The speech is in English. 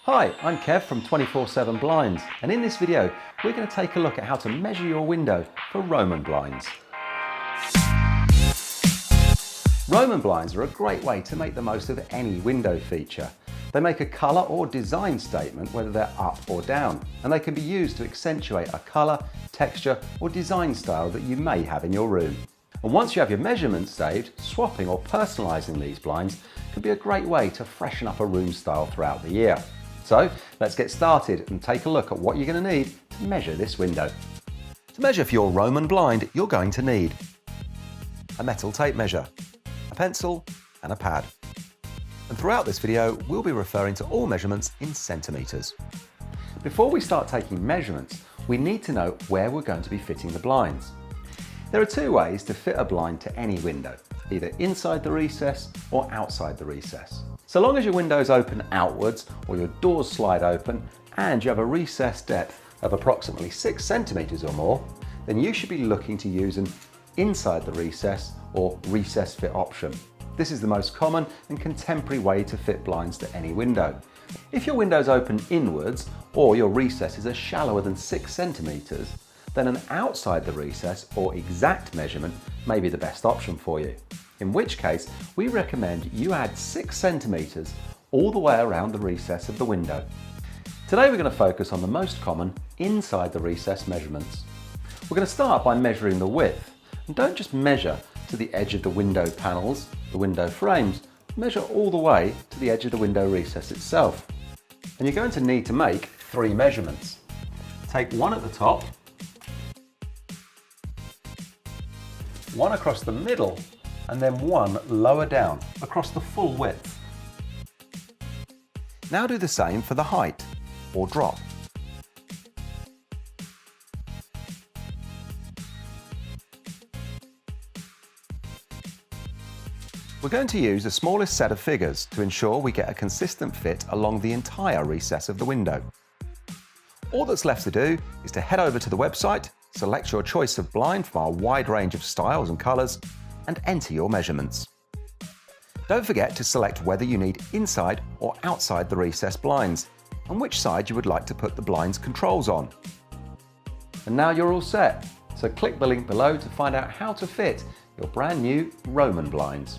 Hi, I'm Kev from 24/7 Blinds, and in this video we're going to take a look at how to measure your window for Roman blinds. Roman blinds are a great way to make the most of any window feature. They make a colour or design statement whether they're up or down, and they can be used to accentuate a colour, texture or design style that you may have in your room. And once you have your measurements saved, swapping or personalising these blinds can be a great way to freshen up a room style throughout the year. So let's get started and take a look at what you're going to need to measure this window. To measure for your Roman blind, you're going to need a metal tape measure, a pencil and a pad. And throughout this video, we'll be referring to all measurements in centimetres. Before we start taking measurements, we need to know where we're going to be fitting the blinds. There are two ways to fit a blind to any window, either inside the recess or outside the recess. So long as your windows open outwards or your doors slide open and you have a recess depth of approximately 6 centimetres or more, then you should be looking to use an inside the recess or recess fit option. This is the most common and contemporary way to fit blinds to any window. If your windows open inwards or your recesses are shallower than 6 centimetres, then an outside the recess or exact measurement may be the best option for you. In which case, we recommend you add 6 centimetres all the way around the recess of the window. Today we're going to focus on the most common inside the recess measurements. We're going to start by measuring the width, and don't just measure to the edge of the window panels, the window frames, measure all the way to the edge of the window recess itself. And you're going to need to make 3 measurements. Take one at the top, one across the middle, and then one lower down across the full width. Now do the same for the height or drop. We're going to use the smallest set of figures to ensure we get a consistent fit along the entire recess of the window. All that's left to do is to head over to the website, select your choice of blind from our wide range of styles and colours, and enter your measurements. Don't forget to select whether you need inside or outside the recess blinds, and which side you would like to put the blind's controls on. And now you're all set, so click the link below to find out how to fit your brand new Roman blinds.